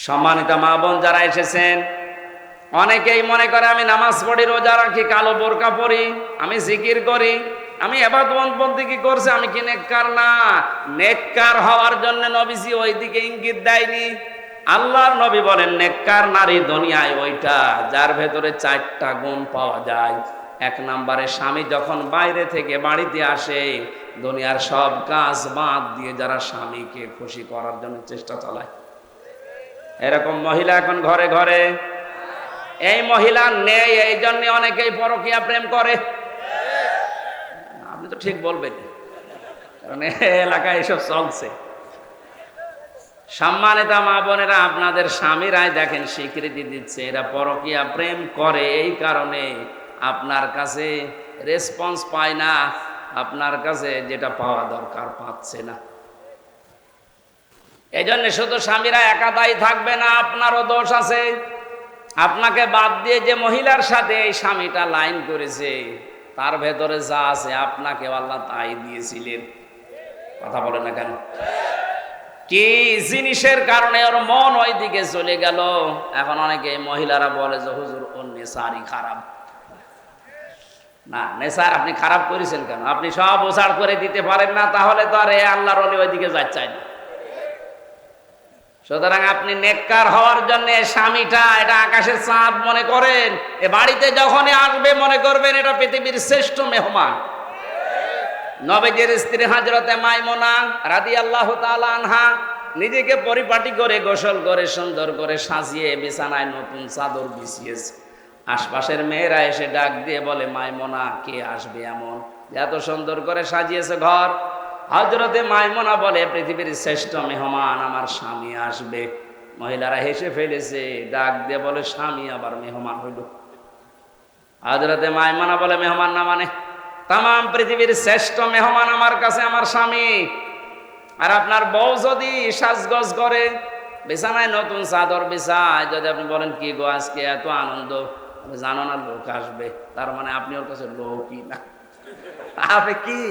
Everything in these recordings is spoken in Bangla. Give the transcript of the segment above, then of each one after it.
সম্মানিত মা বোন যারা এসেছেন, অনেকেই মনে করে আমি নামাজ পড়ি, রোজা রাখি, কালো বোরকা পরি, আমি জিকির করি, আমি ইবাদত বন্দেগী করছি, আমি কি নেককার? না, নেককার হওয়ার জন্য নবীজি ওইদিকে ইঙ্গিত দেয়নি। আল্লাহর নবী বলেন নেককার নারী দুনিয়ায় ওইটা যার ভেতরে 4টা গুণ পাওয়া যায়। 1 নম্বরে স্বামী যখন বাইরে থেকে বাড়িতে আসে, দুনিয়ার সব কাজ বাদ দিয়ে যারা স্বামীকে খুশি করার জন্য চেষ্টা চালায়, এরকম মহিলা এখন ঘরে ঘরে। এই মহিলা নেই, এই জন্য অনেকেই পরকীয়া প্রেম করে। আপনি তো ঠিক বলবেন, কারণ এলাকায় এসব চলছে। সম্মানিত মা বোনেরা, আপনাদের স্বামীরাই দেখেন স্বীকৃতি দিচ্ছে এরা পরকীয়া প্রেম করে, এই কারণে আপনার কাছে রেসপন্স পায় না, আপনার কাছে যেটা পাওয়া দরকার পাচ্ছে না। এই জন্য শুধু স্বামীরা একা দায়ী থাকবে না, আপনারও দোষ আছে। আপনাকে বাদ দিয়ে যে মহিলার সাথে এই স্বামীটা লাইন করেছে, তার ভেতরে যা আছে আপনাকে আল্লাহ তাই দিয়েছিলেন। কথা বলে না কেন? কি জিনিসের কারণে ওর মন ওই দিকে চলে গেল? এখন অনেকে মহিলারা বলে যে হুজুর ওর নেশারই খারাপ। না, নেশার আপনি খারাপ করেছেন কেন? আপনি সব ওছাড় করে দিতে পারেন না, তাহলে তো আর আল্লাহর ওলি ওইদিকে যাচ্ছে না। সুতরাং আপনি নেককার হওয়ার জন্য স্বামীটা এটা আকাশের চাঁদ মনে করেন। এ বাড়িতে যখনই আসবে মনে করবেন এটা পৃথিবীর শ্রেষ্ঠ মেহমান। নবীজির স্ত্রী হযরতে মাইমুনা রাদিয়াল্লাহু তাআলা আনহা নিজেকে পরিপাটি করে গোসল করে সুন্দর করে সাজিয়ে বিছানায় নতুন চাদর বিছিয়েছে। আশপাশের মেয়েরা এসে ডাক দিয়ে বলে, মাইমুনা কে আসবে এমন এত সুন্দর করে সাজিয়েছে ঘর? হযরতে মাইমুনা বলে, পৃথিবীর শ্রেষ্ঠ মেহমান আমার স্বামী আসবে। মহিলারা হেসে ফেলেছে, ডাক দিয়ে বলে, স্বামী আবার মেহমান হইল? হযরতে মাইমুনা বলে, মেহমান না মানে তামাম পৃথিবীর শ্রেষ্ঠ মেহমান আমার কাছে আমার স্বামী। আর আপনার বউ যদি সাজগোজ করে বিছানায় নতুন চাদর বিছায়, যদি আপনি বলেন কি গো আজকে এত আনন্দ, জানো না লোক আসবে, তার মানে আপনি ওর কাছে লোকই না। আপনি কি?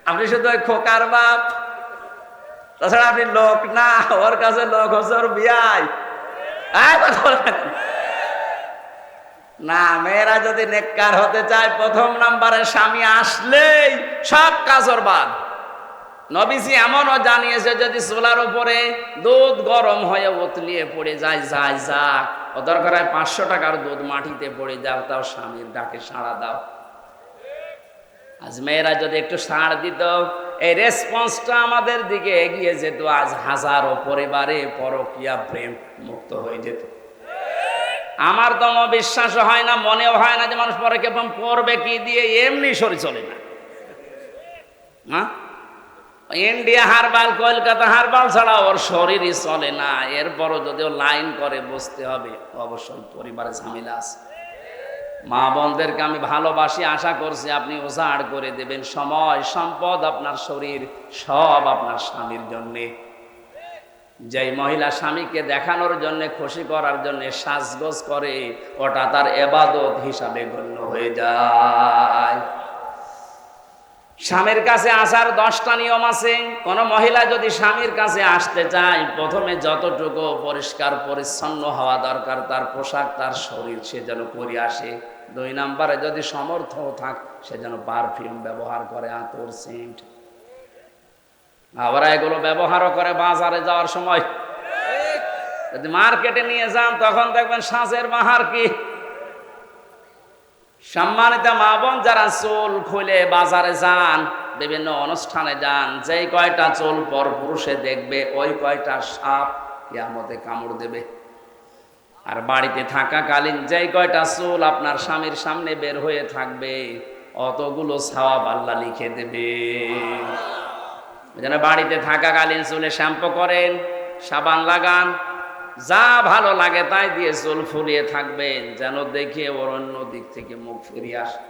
আপনি শুধু ওই খোকার বাপ, তাছাড়া আপনি লোক না। ওর কাছে লোক হচ্ছে ওর বিয়াই। না, মেয়েরা যদি নেককার হতে চায়, প্রথম নম্বরে স্বামী আসলেই সব কাজ ওর বাদ। নবীজি এমনও জানিয়েছে, যদি চুলার উপরে দুধ গরম হয়ে উতলিয়ে পড়ে যায়, যায় যাক, ও দরকার হয় 500 টাকার দুধ মাটিতে পড়ে যাও, তাও স্বামীর ডাকে সাড়া দাও। আজ মেয়েরা যদি একটু সাড় দিত, এই রেসপন্সটা আমাদের দিকে এগিয়ে যেত, আজ হাজারো পরিবারে পরকীয়া প্রেম মুক্ত হয়ে যেত। আমার তো বিশ্বাস হয় না, মনেও হয় না যে মানুষ পরকীয়া প্রেম করবে কি দিয়ে, এমনি শরীর চলে না। ইন্ডিয়া হারবাল, কলকাতা হারবাল ছাড়া ওর শরীরই চলে না। এরপরও যদি ও লাইন করে বসতে হবে, অবশ্যই পরিবারে ঝামেলা আছে। মা বোনদেরকে আমি ভালোবাসি, আশা করছি আপনি উজাড় করে দেবেন সময়, সম্পদ, আপনার শরীর, সব আপনার স্বামীর জন্যে। যেই মহিলা স্বামীকে দেখানোর জন্য, খুশি করার জন্য সাজগোজ করে, ওটা তার ইবাদত হিসাবে গণ্য হয়ে যায়। স্বামীর কাছে আসার 10টা নিয়ম আছে। কোন মহিলা যদি স্বামীর কাছে আসতে চায়, প্রথমে যতটুকু পরিষ্কার পরিচ্ছন্ন হওয়া দরকার, তার পোশাক, তার শরীর, সে যেন পরে আসে। 2 নম্বরে যদি সমর্থ থাক, সে যেন পারফিউম ব্যবহার করে, আতর, সেন্ট। ওরা এগুলো ব্যবহারও করে বাজারে যাওয়ার সময়। যদি মার্কেটে নিয়ে যান, তখন দেখবেন সাজের বাহার কি। সম্মানিত মা বোন যারা চুল খুলে বাজারে যান, বিভিন্ন অনুষ্ঠানে যান, যেই কয়টা চুল পর পুরুষে দেখবে, ওই কয়টা সাপ কিয়ামতে কামড় দেবে। আর বাড়িতে থাকাকালীন যেই কয়টা চুল আপনার স্বামীর সামনে বের হয়ে থাকবে, অতগুলো সওয়াব আল্লাহ লিখে দেবে। যেন বাড়িতে থাকাকালীন চুলে শ্যাম্পু করেন, সাবান লাগান, যা ভালো লাগে তাই দিয়ে চুল ফুলিয়ে থাকবেন, যেন দেখে ওর অন্য দিক থেকে মুখ ফিরিয়ে আসে।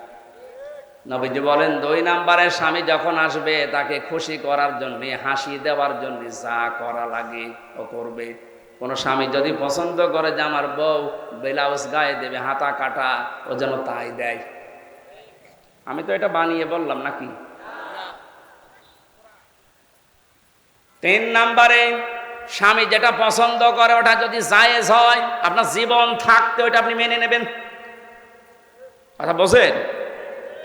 নবীজি বলেন, 2 নম্বরে স্বামী যখন আসবে, তাকে খুশি করার জন্য, হাসি দেওয়ার জন্য যা করা লাগে ও করবে। কোন স্বামী যদি পছন্দ করে যে আমার বউ ব্লাউজ গায়ে দেবে, হাতা কাটা, ও যেন তাই দেয়। আমি তো এটা বানিয়ে বললাম নাকি? 3 নম্বরে স্বামী যেটা পছন্দ করে ওটা যদি জায়েজ হয়, আপনার জীবন থাকতে ওইটা আপনি মেনে নেবেন। কথা বোঝেন?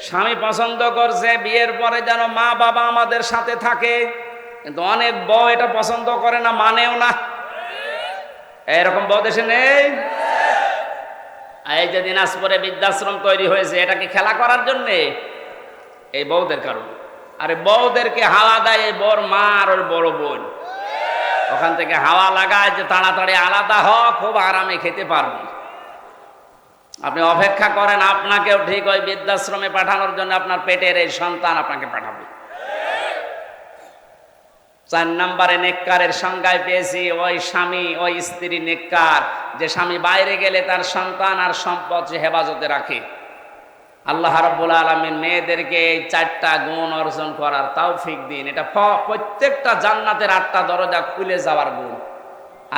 স্বামী পছন্দ করছে বিয়ের পরে যেন মা বাবা আমাদের সাথে থাকে, কিন্তু অনেক বউ এটা পছন্দ করে না, মানেও না। এরকম বউ দেশে নেই? এই যে দিনাজপুরে বৃদ্ধাশ্রম তৈরি হয়েছে, এটা কি খেলা করার জন্যে? এই বউদের কারণে। আরে বউদেরকে হাওয়া দেয় এই বর মা আর ওর বড় বোন, ওখান থেকে হাওয়া লাগায় যে তাড়াতাড়ি আলাদা হ, খুব আরামে খেতে পারবি। আপনি অপেক্ষা করেন, আপনাকেও ঠিক ওই বৃদ্ধাশ্রমে পাঠানোর জন্য আপনার পেটের এই সন্তান আপনাকে পাঠাবে। 4 নম্বরে নেককারের সংজ্ঞায় পেয়েছি ওই স্বামী ওই স্ত্রী নেককার, যে স্বামী বাইরে গেলে তার সন্তান আর সম্পদ সে হেফাজতে রাখে। আল্লাহ রাব্বুল আলামিন মেয়েদেরকে এই 4টা গুণ অর্জন করার তৌফিক দিন। এটা প্রত্যেকটা জান্নাতের 8টা দরজা খুলে যাওয়ার গুণ।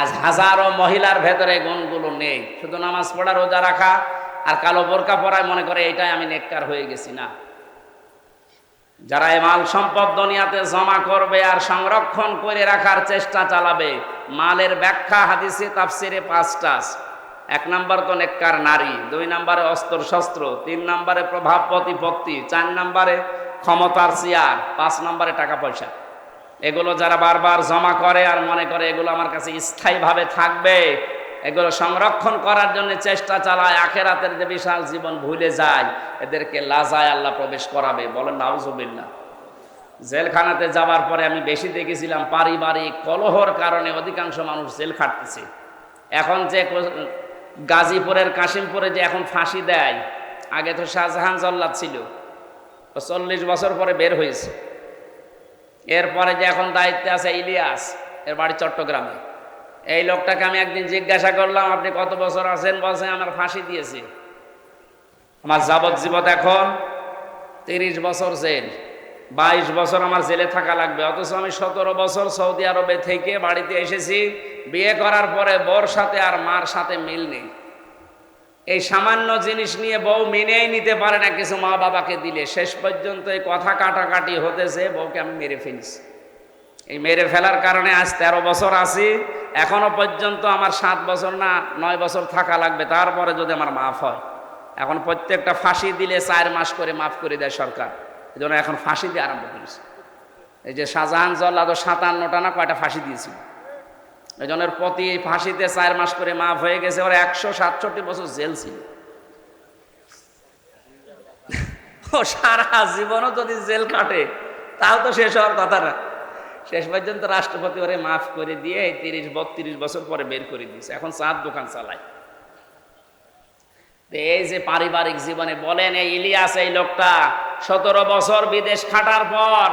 আজ হাজারো মহিলার ভেতরে গুণগুলো নেই। শুধু নামাজ পড়া, রোজা রাখা আর কালো বোরকা পরায় মনে করে এইটাই আমি নেককার হয়ে গেছি। না, যারা এই মাল সম্পদ দুনিয়াতে জমা করবে আর সংরক্ষণ করে রাখার চেষ্টা চালাবে, মালের ব্যাখ্যা হাদিসে তাফসিরে 5টা। 1 নম্বর তো নেককার নারী, 2 নম্বরে অস্ত্র শস্ত্র, 3 নম্বরে প্রভাব প্রতিপত্তি, 4 নম্বরে ক্ষমতার চেয়ার, 5 নম্বরে টাকা পয়সা। এগুলো যারা বারবার জমা করে আর মনে করে এগুলো আমার কাছে স্থায়ীভাবে থাকবে, এগুলো সংরক্ষণ করার জন্য চেষ্টা চালায়, আখেরাতের যে বিশাল জীবন ভুলে যায়, এদেরকে লাজায় আল্লাহ প্রবেশ করাবে। বলেন নাউজুবিল্লাহ। জেলখানাতে যাওয়ার পরে আমি বেশি দেখেছিলাম পারিবারিক কলহর কারণে অধিকাংশ মানুষ জেল খাটতেছে। এখন যে গাজীপুরের কাশিমপুরে যে এখন ফাঁসি দেয়, আগে তো শাহজাহান জল্লাদ ছিল, 40 বছর পরে বের হয়েছে। এরপরে যে এখন দায়িত্বে আছে ইলিয়াস, এর বাড়ি চট্টগ্রামে। এই লোকটাকে আমি একদিন জিজ্ঞাসা করলাম, আপনি কত বছর আছেন? বলছে আমার ফাঁসি দিয়েছে, আমার যাবজ্জীবন এখন 30 বছর জেল, 22 বছর আমার জেলে থাকা লাগবে। অথচ আমি 17 বছর সৌদি আরবে থেকে বাড়িতে এসেছি। বিয়ে করার পরে বউর সাথে আর মার সাথে মিল নেই। এই সামান্য জিনিস নিয়ে বউ মেনেই নিতে পারে না কিছু মা বাবাকে দিলে। শেষ পর্যন্ত এই কথা কাটাকাটি হতেছে, বউকে আমি মেরে ফেলছি। এই মেরে ফেলার কারণে আজ 13 বছর আছি, এখনো পর্যন্ত আমার 7 বছর না 9 বছর থাকা লাগবে, তারপরে যদি আমার মাফ হয়। এখন প্রত্যেকটা ফাঁসি দিলে 4 মাস করে মাফ করে দেয় সরকার, এই জন্য এখন ফাঁসি দিয়ে আরম্ভ করেছে। এই যে শাহজাহান জল্লাদ 57টা না কয়টা ফাঁসি দিয়েছিল, এই জন্য প্রতি ফাঁসিতে 4 মাস করে মাফ হয়ে গেছে। ওর 167 বছর জেল ছিল। ও সারা জীবনও যদি জেল কাটে তাও তো শেষ হওয়ার কথা না। শেষ পর্যন্ত রাষ্ট্রপতি ওরে মাফ করে দিয়ে 30-32 বছর পরে বের করে দিয়েছে, এখন চার দোকান চালায়। এই যে পারিবারিক জীবনে বলেন, এই ইলিয়াস এই লোকটা 17 বছর বিদেশ খাটার পর